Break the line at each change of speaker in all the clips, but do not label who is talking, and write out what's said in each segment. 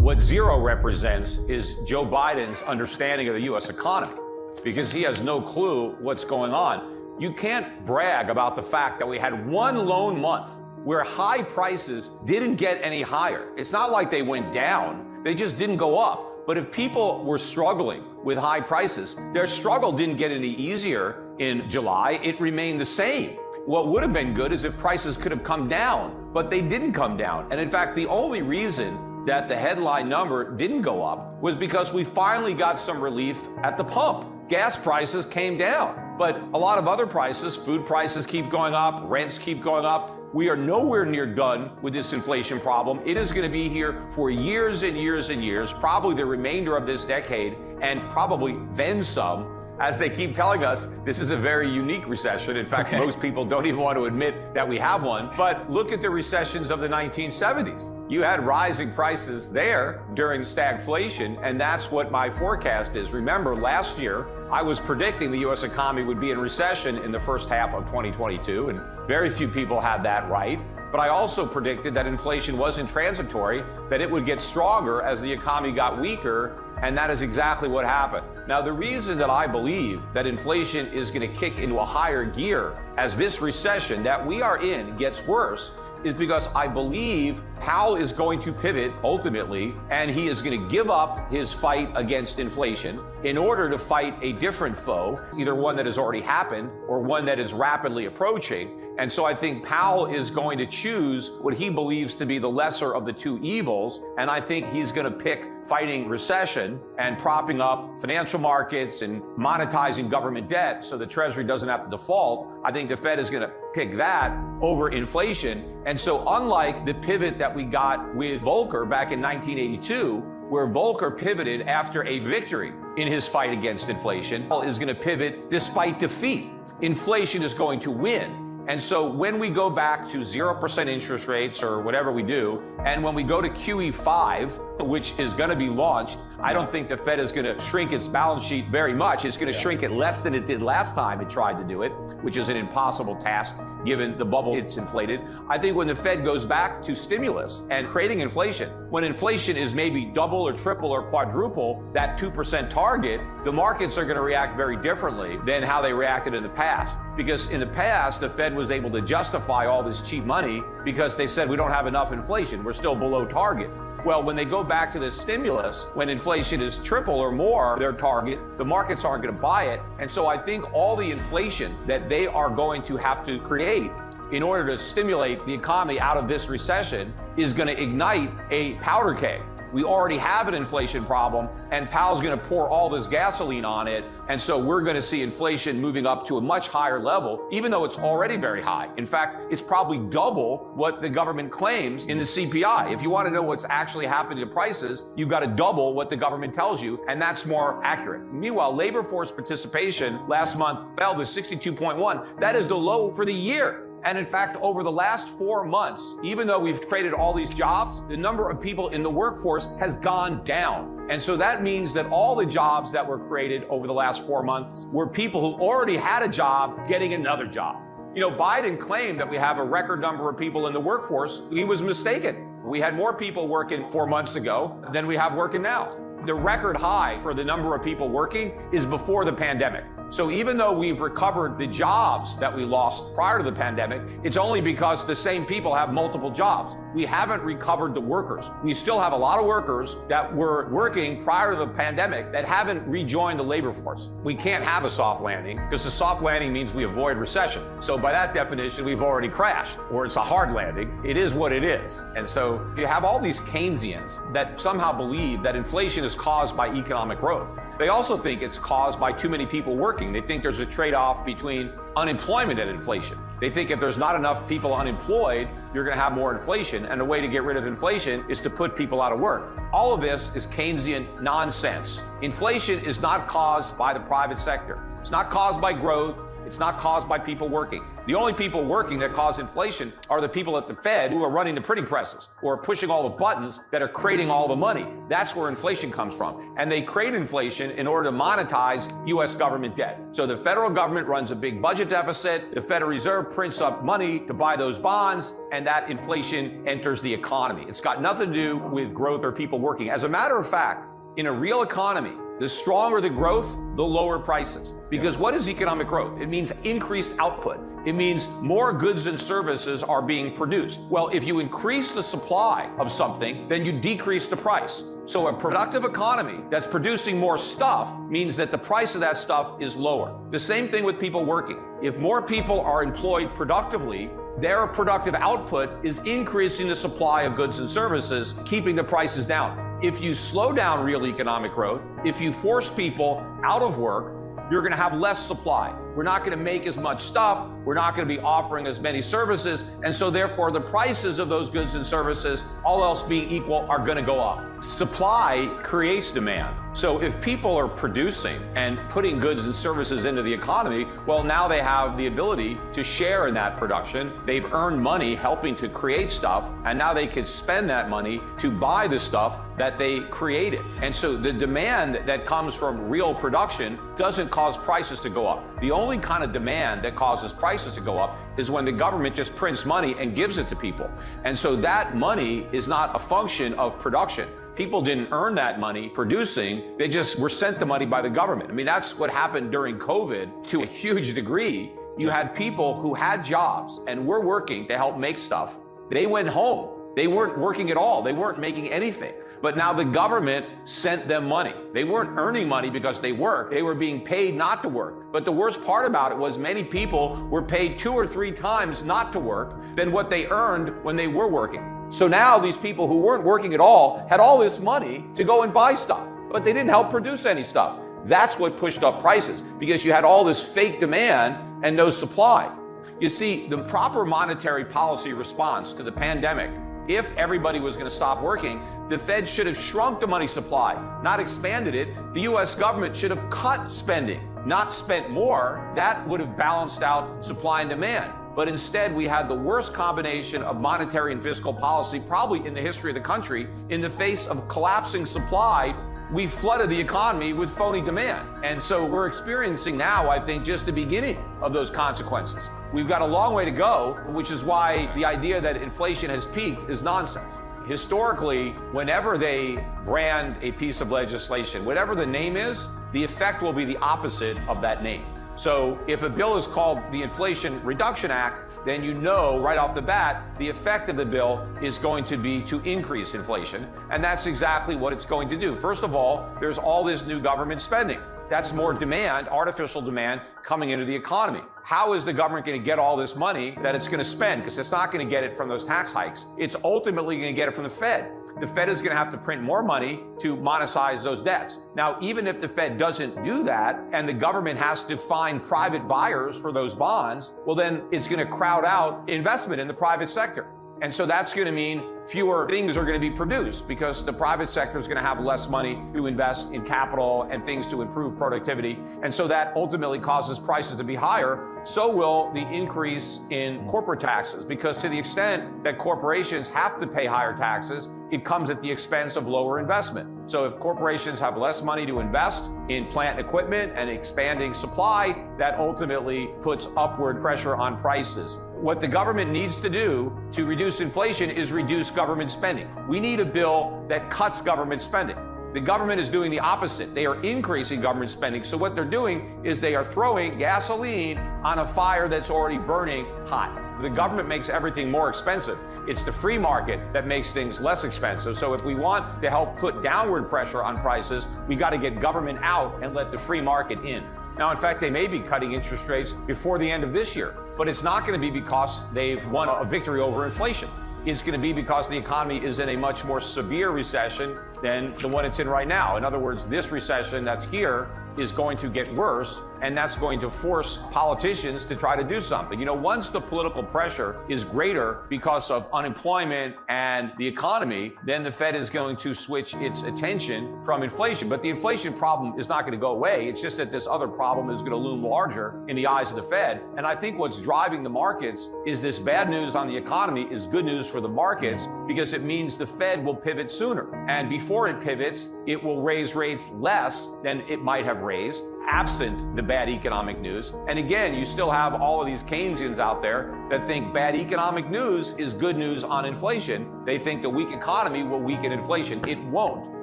What zero represents is Joe Biden's understanding of the U.S. economy, because he has no clue what's going on. You can't brag about the fact that we had one lone month where high prices didn't get any higher. It's not like they went down, they just didn't go up. But if people were struggling with high prices, their struggle didn't get any easier in July, it remained the same. What would have been good is if prices could have come down, but they didn't come down. And in fact, the only reason that the headline number didn't go up was because we finally got some relief at the pump. Gas prices came down, but a lot of other prices, food prices keep going up, rents keep going up. We are nowhere near done with this inflation problem. It is going to be here for years and years and years, probably the remainder of this decade, and probably then some. As they keep telling us, this is a very unique recession. In fact, most people don't even want to admit that we have one. But look at the recessions of the 1970s. You had rising prices there during stagflation, and that's what my forecast is. Remember, last year, I was predicting the U.S. economy would be in recession in the first half of 2022, and very few people had that right. But I also predicted that inflation wasn't transitory, that it would get stronger as the economy got weaker, and that is exactly what happened. Now, the reason that I believe that inflation is going to kick into a higher gear as this recession that we are in gets worse is because I believe Powell is going to pivot ultimately, and he is going to give up his fight against inflation in order to fight a different foe, either one that has already happened or one that is rapidly approaching. And so I think Powell is going to choose what he believes to be the lesser of the two evils. And I think he's going to pick fighting recession and propping up financial markets and monetizing government debt so the Treasury doesn't have to default. I think the Fed is going to pick that over inflation. And so unlike the pivot that we got with Volcker back in 1982, where Volcker pivoted after a victory in his fight against inflation, Powell is going to pivot despite defeat. Inflation is going to win. And so when we go back to 0% interest rates or whatever we do, and when we go to QE5, which is going to be launched, I don't think the Fed is going to shrink its balance sheet very much. It's going to shrink it less than it did last time it tried to do it, which is an impossible task given the bubble it's inflated. I think when the Fed goes back to stimulus and creating inflation, when inflation is maybe double or triple or quadruple that 2% target, the markets are going to react very differently than how they reacted in the past. Because in the past, the Fed was able to justify all this cheap money because they said we don't have enough inflation. We're still below target. Well, when they go back to this stimulus, when inflation is triple or more their target, the markets aren't going to buy it. And so I think all the inflation that they are going to have to create in order to stimulate the economy out of this recession is going to ignite a powder keg. We already have an inflation problem, and Powell's going to pour all this gasoline on it. And so we're going to see inflation moving up to a much higher level, even though it's already very high. In fact, it's probably double what the government claims in the CPI. If you want to know what's actually happening to prices, you've got to double what the government tells you, and that's more accurate. Meanwhile, labor force participation last month fell to 62.1. That is the low for the year. And in fact, over the last 4 months, even though we've created all these jobs, the number of people in the workforce has gone down. And so that means that all the jobs that were created over the last 4 months were people who already had a job getting another job. You know, Biden claimed that we have a record number of people in the workforce. He was mistaken. We had more people working 4 months ago than we have working now. The record high for the number of people working is before the pandemic. So even though we've recovered the jobs that we lost prior to the pandemic, it's only because the same people have multiple jobs. We haven't recovered the workers. We still have a lot of workers that were working prior to the pandemic that haven't rejoined the labor force. We can't have a soft landing because a soft landing means we avoid recession. So by that definition, we've already crashed, or it's a hard landing. It is what it is. And so you have all these Keynesians that somehow believe that inflation is caused by economic growth. They also think it's caused by too many people working. They think there's a trade-off between unemployment and inflation. They think if there's not enough people unemployed, you're going to have more inflation. And the way to get rid of inflation is to put people out of work. All of this is Keynesian nonsense. Inflation is not caused by the private sector. It's not caused by growth. It's not caused by people working. The only people working that cause inflation are the people at the Fed who are running the printing presses or are pushing all the buttons that are creating all the money. That's where inflation comes from. And they create inflation in order to monetize U.S. government debt. So the federal government runs a big budget deficit, the Federal Reserve prints up money to buy those bonds, and that inflation enters the economy. It's got nothing to do with growth or people working. As a matter of fact, in a real economy, the stronger the growth, the lower prices. Because what is economic growth? It means increased output. It means more goods and services are being produced. Well, if you increase the supply of something, then you decrease the price. So a productive economy that's producing more stuff means that the price of that stuff is lower. The same thing with people working. If more people are employed productively, their productive output is increasing the supply of goods and services, keeping the prices down. If you slow down real economic growth, if you force people out of work, you're going to have less supply. We're not going to make as much stuff. We're not going to be offering as many services. And so therefore, the prices of those goods and services, all else being equal, are going to go up. Supply creates demand. So if people are producing and putting goods and services into the economy, well, now they have the ability to share in that production. They've earned money helping to create stuff, and now they can spend that money to buy the stuff that they created. And so the demand that comes from real production doesn't cause prices to go up. The only kind of demand that causes prices to go up is when the government just prints money and gives it to people. And so that money is not a function of production. People didn't earn that money producing, they just were sent the money by the government. I mean, that's what happened during COVID to a huge degree. You had people who had jobs and were working to help make stuff. They went home. They weren't working at all. They weren't making anything. But now the government sent them money. They weren't earning money because they worked. They were being paid not to work. But the worst part about it was many people were paid 2 or 3 times not to work than what they earned when they were working. So now these people who weren't working at all had all this money to go and buy stuff, but they didn't help produce any stuff. That's what pushed up prices, because you had all this fake demand and no supply. You see, the proper monetary policy response to the pandemic, if everybody was going to stop working, the Fed should have shrunk the money supply, not expanded it. The U.S. government should have cut spending, not spent more. That would have balanced out supply and demand. But instead, we had the worst combination of monetary and fiscal policy probably in the history of the country. In the face of collapsing supply, we flooded the economy with phony demand. And so we're experiencing now, I think, just the beginning of those consequences. We've got a long way to go, which is why the idea that inflation has peaked is nonsense. Historically, whenever they brand a piece of legislation, whatever the name is, the effect will be the opposite of that name. So if a bill is called the Inflation Reduction Act, then you know right off the bat, the effect of the bill is going to be to increase inflation. And that's exactly what it's going to do. First of all, there's all this new government spending. That's more demand, artificial demand, coming into the economy. How is the government going to get all this money that it's going to spend? Because it's not going to get it from those tax hikes. It's ultimately going to get it from the Fed. The Fed is going to have to print more money to monetize those debts. Now, even if the Fed doesn't do that and the government has to find private buyers for those bonds, well, then it's going to crowd out investment in the private sector. And so that's going to mean fewer things are going to be produced because the private sector is going to have less money to invest in capital and things to improve productivity. And so that ultimately causes prices to be higher. So will the increase in corporate taxes, because to the extent that corporations have to pay higher taxes, it comes at the expense of lower investment. So if corporations have less money to invest in plant and equipment and expanding supply, that ultimately puts upward pressure on prices. What the government needs to do to reduce inflation is reduce government spending. We need a bill that cuts government spending. The government is doing the opposite. They are increasing government spending. So what they're doing is they are throwing gasoline on a fire that's already burning hot. The government makes everything more expensive. It's the free market that makes things less expensive. So if we want to help put downward pressure on prices, we got to get government out and let the free market in. Now, in fact, they may be cutting interest rates before the end of this year, but it's not going to be because they've won a victory over inflation. It's going to be because the economy is in a much more severe recession than the one it's in right now. In other words, this recession that's here is going to get worse and that's going to force politicians to try to do something. You know, once the political pressure is greater because of unemployment and the economy, then the Fed is going to switch its attention from inflation. But the inflation problem is not going to go away. It's just that this other problem is going to loom larger in the eyes of the Fed. And I think what's driving the markets is this bad news on the economy is good news for the markets, because it means the Fed will pivot sooner. And before it pivots, it will raise rates less than it might have raised, absent the bad economic news. And again, you still have all of these Keynesians out there that think bad economic news is good news on inflation. They think the weak economy will weaken inflation. It won't.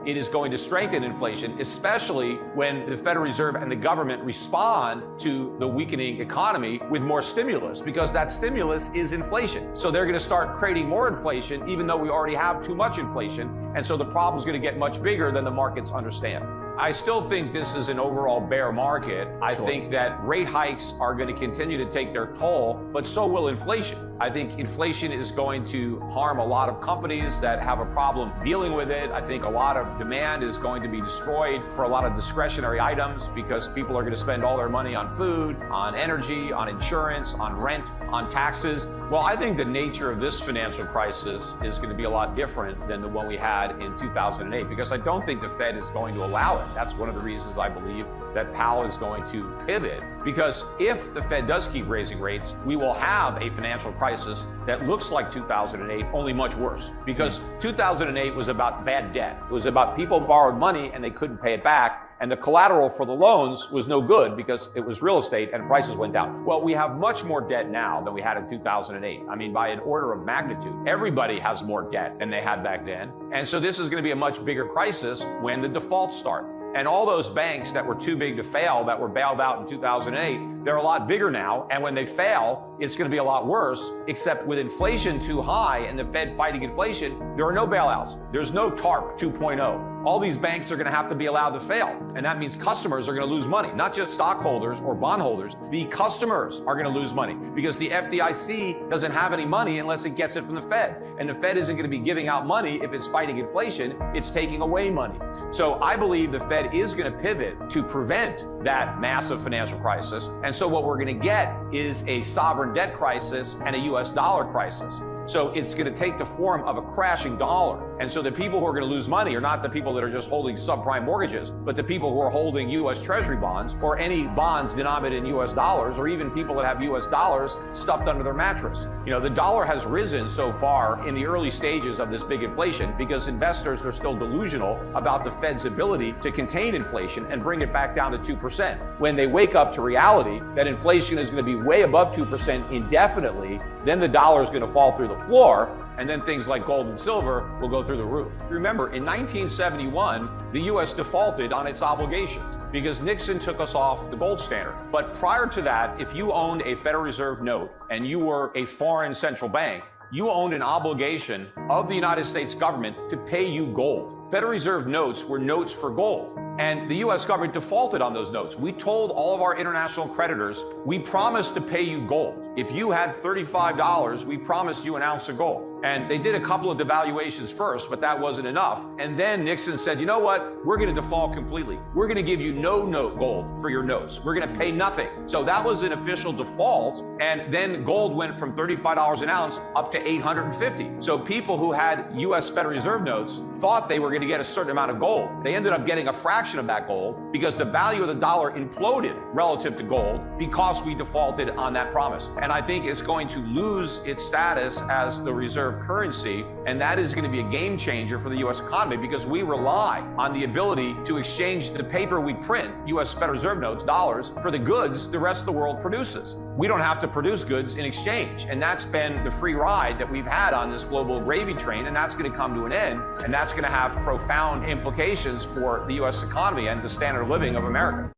It is going to strengthen inflation, especially when the Federal Reserve and the government respond to the weakening economy with more stimulus, because that stimulus is inflation. So they're going to start creating more inflation, even though we already have too much inflation. And so the problem is going to get much bigger than the markets understand. I still think this is an overall bear market. I think that rate hikes are going to continue to take their toll, but so will inflation. I think inflation is going to harm a lot of companies that have a problem dealing with it. I think a lot of demand is going to be destroyed for a lot of discretionary items, because people are going to spend all their money on food, on energy, on insurance, on rent, on taxes. Well, I think the nature of this financial crisis is going to be a lot different than the one we had in 2008, because I don't think the Fed is going to allow it. That's one of the reasons I believe that Powell is going to pivot, because if the Fed does keep raising rates, we will have a financial crisis that looks like 2008, only much worse. Because 2008 was about bad debt. It was about people borrowed money and they couldn't pay it back, and the collateral for the loans was no good because it was real estate and prices went down. Well, we have much more debt now than we had in 2008. I mean, by an order of magnitude. Everybody has more debt than they had back then. And so this is going to be a much bigger crisis when the defaults start. And all those banks that were too big to fail, that were bailed out in 2008, they're a lot bigger now. And when they fail, it's going to be a lot worse, except with inflation too high and the Fed fighting inflation, there are no bailouts. There's no TARP 2.0. All these banks are going to have to be allowed to fail. And that means customers are going to lose money, not just stockholders or bondholders. The customers are going to lose money because the FDIC doesn't have any money unless it gets it from the Fed. And the Fed isn't going to be giving out money if it's fighting inflation. It's taking away money. So I believe the Fed is going to pivot to prevent that massive financial crisis. And so what we're going to get is a sovereign debt crisis and a US dollar crisis. So it's going to take the form of a crashing dollar. And so the people who are going to lose money are not the people that are just holding subprime mortgages, but the people who are holding U.S. Treasury bonds or any bonds denominated in U.S. dollars, or even people that have U.S. dollars stuffed under their mattress. You know, the dollar has risen so far in the early stages of this big inflation because investors are still delusional about the Fed's ability to contain inflation and bring it back down to 2%. When they wake up to reality that inflation is going to be way above 2% indefinitely, then the dollar is going to fall through the floor, and then things like gold and silver will go through the roof. Remember, in 1971, the U.S. defaulted on its obligations because Nixon took us off the gold standard. But prior to that, if you owned a Federal Reserve note and you were a foreign central bank, you owned an obligation of the United States government to pay you gold. Federal Reserve notes were notes for gold. And the U.S. government defaulted on those notes. We told all of our international creditors, we promised to pay you gold. If you had $35, we promised you an ounce of gold. And they did a couple of devaluations first, but that wasn't enough. And then Nixon said, you know what? We're going to default completely. We're going to give you no note gold for your notes. We're going to pay nothing. So that was an official default. And then gold went from $35 an ounce up to $850. So people who had U.S. Federal Reserve notes thought they were going to get a certain amount of gold. They ended up getting a fraction of that gold because the value of the dollar imploded relative to gold because we defaulted on that promise. And I think it's going to lose its status as the reserve currency, and that is going to be a game changer for the U.S. economy because we rely on the ability to exchange the paper we print, U.S. Federal Reserve notes, dollars, for the goods the rest of the world produces. We don't have to produce goods in exchange, and that's been the free ride that we've had on this global gravy train, and that's going to come to an end, and that's going to have profound implications for the U.S. economy and the standard of living of America.